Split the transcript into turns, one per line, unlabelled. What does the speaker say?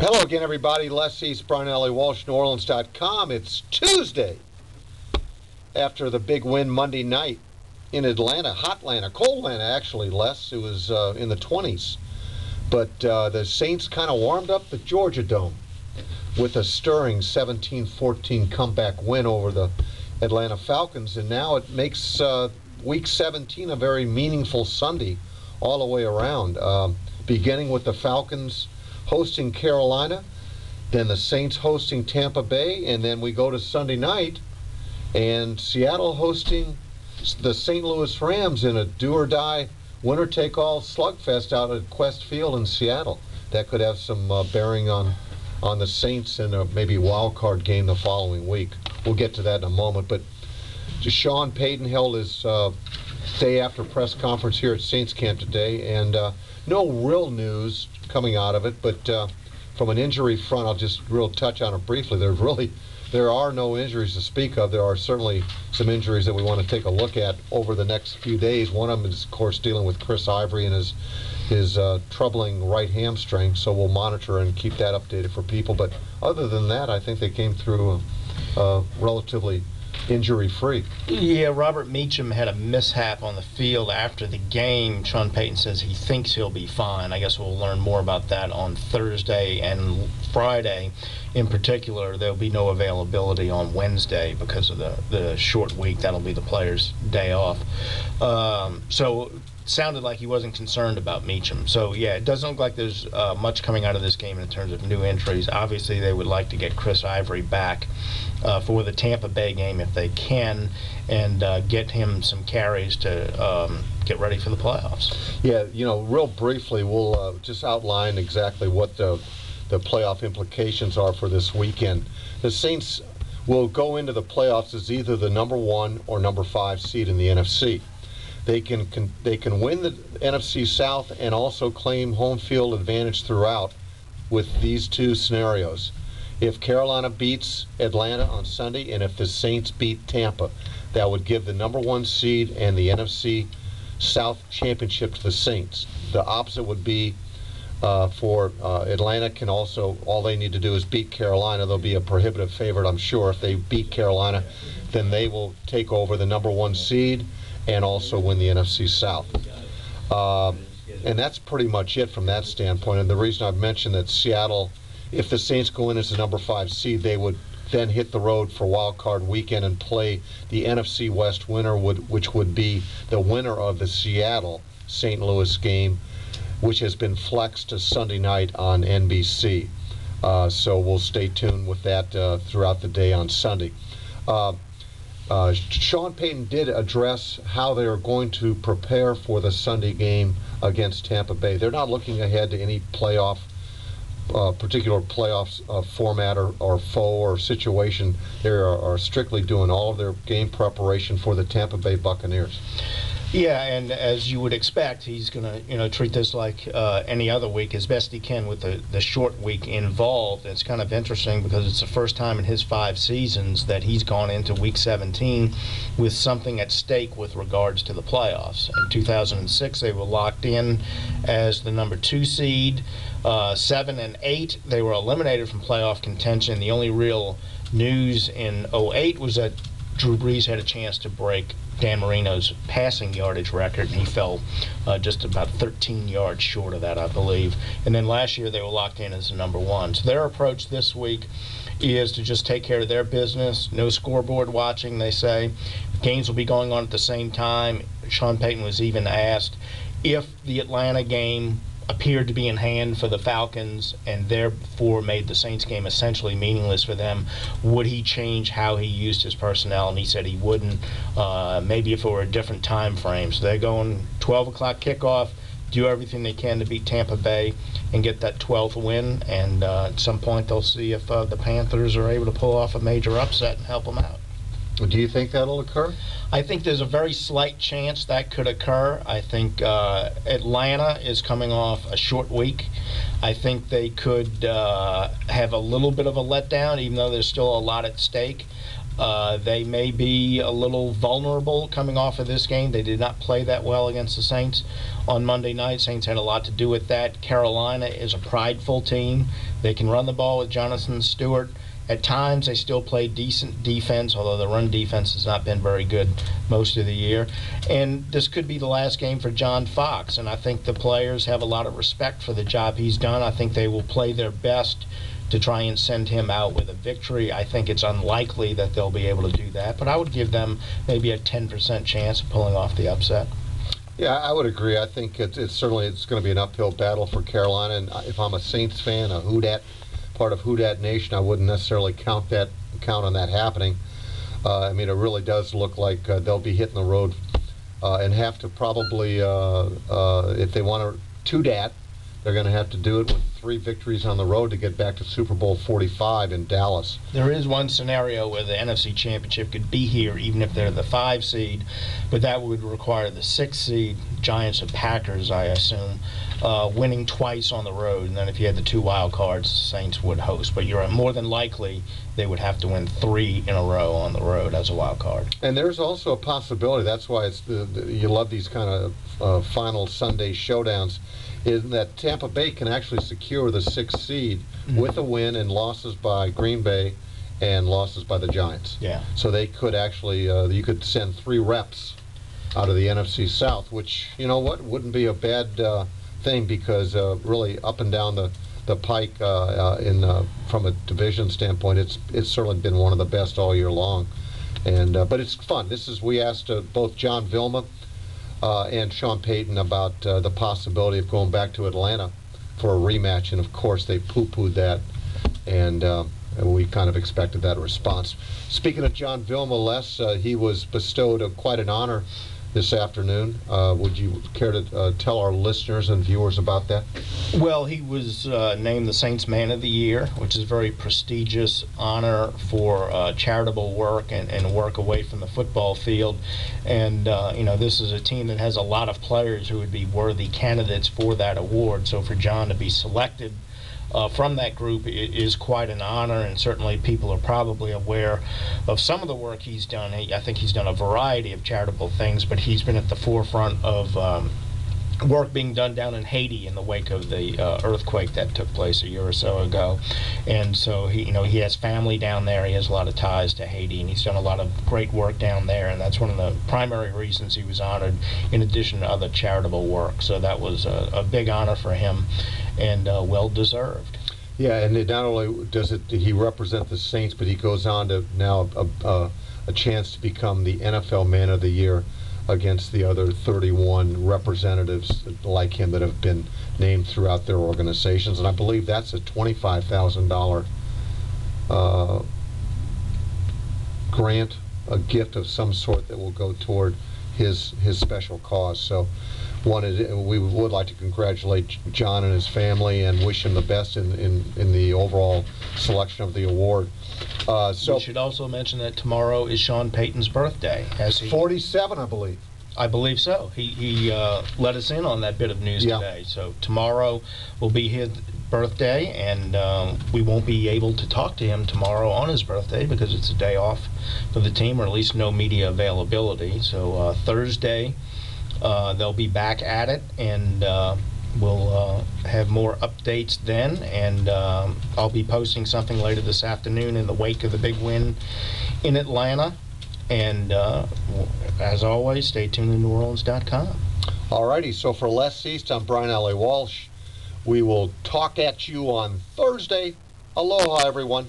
Hello again, everybody. Les East, Brian Allee-Walsh, NewOrleans.com. It's Tuesday after the big win Monday night in Atlanta. Hot Atlanta, cold Atlanta, actually, Les. It was in the 20s. But the Saints kind of warmed up the Georgia Dome with a stirring 17-14 comeback win over the Atlanta Falcons. And now it makes Week 17 a very meaningful Sunday all the way around, beginning with the Falcons hosting Carolina, then the Saints hosting Tampa Bay, and then we go to Sunday night and Seattle hosting the St. Louis Rams in a do-or-die winner-take-all slugfest out at Quest Field in Seattle. That could have some bearing on the Saints and maybe a wild card game the following week. We'll get to that in a moment. But Sean Payton held his day after press conference here at Saints camp today, and no real news coming out of it, but from an injury front, I'll just real touch on it briefly. There are no injuries to speak of. There are certainly some injuries that we want to take a look at over the next few days. One of them is, of course, dealing with Chris Ivory and his troubling right hamstring, so we'll monitor and keep that updated for people. But other than that, I think they came through relatively injury-free.
Yeah, Robert Meacham had a mishap on the field after the game. Sean Payton says he thinks he'll be fine. I guess we'll learn more about that on Thursday and Friday. In particular, there'll be no availability on Wednesday because of the short week. That'll be the players' day off. So sounded like he wasn't concerned about Meacham. So, yeah, it doesn't look like there's much coming out of this game in terms of new injuries. Obviously, they would like to get Chris Ivory back for the Tampa Bay game if they can, and get him some carries to get ready for the playoffs.
Yeah, real briefly, we'll just outline exactly what the playoff implications are for this weekend. The Saints will go into the playoffs as either the number 1 or number 5 seed in the NFC. They can win the NFC South and also claim home field advantage throughout with these two scenarios. If Carolina beats Atlanta on Sunday and if the Saints beat Tampa, that would give the number 1 seed and the NFC South championship to the Saints. The opposite would be for Atlanta. Can also, all they need to do is beat Carolina. They'll be a prohibitive favorite, I'm sure. If they beat Carolina, then they will take over the number 1 seed and also win the NFC South. And that's pretty much it from that standpoint. And the reason I've mentioned that Seattle, if the Saints go in as the number 5 seed, they would then hit the road for wild card weekend and play the NFC West winner, which would be the winner of the Seattle-St. Louis game, which has been flexed to Sunday night on NBC. So we'll stay tuned with that throughout the day on Sunday. Sean Payton did address how they are going to prepare for the Sunday game against Tampa Bay. They're not looking ahead to any particular playoffs format or foe or situation. They are strictly doing all of their game preparation for the Tampa Bay Buccaneers.
Yeah, and as you would expect, he's going to treat this like any other week as best he can with the short week involved. It's kind of interesting because it's the first time in his 5 seasons that he's gone into Week 17 with something at stake with regards to the playoffs. In 2006, they were locked in as the number 2 seed. 7 and 8, they were eliminated from playoff contention. The only real news in 08 was that Drew Brees had a chance to break Dan Marino's passing yardage record, and he fell just about 13 yards short of that, I believe. And then last year they were locked in as the number 1. So their approach this week is to just take care of their business. No scoreboard watching, they say. Games will be going on at the same time. Sean Payton was even asked if the Atlanta game appeared to be in hand for the Falcons and therefore made the Saints game essentially meaningless for them, would he change how he used his personnel? And he said he wouldn't, maybe if it were a different time frame. So they're going 12 o'clock kickoff, do everything they can to beat Tampa Bay and get that 12th win, and at some point they'll see if the Panthers are able to pull off a major upset and help them out.
Do you think that'll occur?
I think there's a very slight chance that could occur. I think Atlanta is coming off a short week. I think they could have a little bit of a letdown, even though there's still a lot at stake. They may be a little vulnerable coming off of this game. They did not play that well against the Saints on Monday night. Saints had a lot to do with that. Carolina is a prideful team. They can run the ball with Jonathan Stewart. At times, they still play decent defense, although the run defense has not been very good most of the year. And this could be the last game for John Fox, and I think the players have a lot of respect for the job he's done. I think they will play their best to try and send him out with a victory. I think it's unlikely that they'll be able to do that, but I would give them maybe a 10% chance of pulling off the upset.
Yeah, I would agree. I think it's certainly going to be an uphill battle for Carolina, and if I'm a Saints fan, a part of Houdat Nation, I wouldn't necessarily count on that happening. I mean, it really does look like they'll be hitting the road and have to probably, if they want to that, they're going to have to do it with 3 victories on the road to get back to Super Bowl 45 in Dallas.
There is one scenario where the NFC Championship could be here, even if they're the 5 seed, but that would require the 6 seed, Giants and Packers, I assume, winning twice on the road. And then if you had the 2 wild cards, the Saints would host. But you're more than likely they would have to win 3 in a row on the road as a wild card.
And there's also a possibility, that's why it's you love these kind of final Sunday showdowns, is that Tampa Bay can actually secure the 6th seed with a win and losses by Green Bay and losses by the Giants.
Yeah.
So they could actually, you could send 3 reps out of the NFC South, which, you know what, wouldn't be a bad thing, because really up and down the pike from a division standpoint, it's certainly been one of the best all year long. And but it's fun. We asked both John Vilma and Sean Payton about the possibility of going back to Atlanta for a rematch, and of course they poo-pooed that, and we kind of expected that response. Speaking of John Vilma, Les, he was bestowed quite an honor this afternoon. Would you care to tell our listeners and viewers about that?
Well, he was named the Saints Man of the Year, which is a very prestigious honor for charitable work and work away from the football field. And, this is a team that has a lot of players who would be worthy candidates for that award. So for John to be selected from that group is quite an honor, and certainly people are probably aware of some of the work he's done. I think he's done a variety of charitable things, but he's been at the forefront of work being done down in Haiti in the wake of the earthquake that took place a year or so ago. And so he has family down there. He has a lot of ties to Haiti, and he's done a lot of great work down there, and that's one of the primary reasons he was honored, in addition to other charitable work. So that was a big honor for him, and well deserved.
Yeah, and not only does he represent the Saints, but he goes on to now a chance to become the NFL Man of the Year against the other 31 representatives like him that have been named throughout their organizations. And I believe that's a $25,000 grant, a gift of some sort that will go toward his special cause. So we would like to congratulate John and his family and wish him the best in the overall selection of the award.
We should also mention that tomorrow is Sean Payton's birthday.
47, I believe.
I believe so. He let us in on that bit of news today. So tomorrow will be his birthday, and we won't be able to talk to him tomorrow on his birthday because it's a day off for the team, or at least no media availability. So Thursday, they'll be back at it, and we'll have more updates then, and I'll be posting something later this afternoon in the wake of the big win in Atlanta. And as always, stay tuned to NewOrleans.com.
All righty, so for Les East, I'm Brian Allee-Walsh. We will talk at you on Thursday. Aloha, everyone.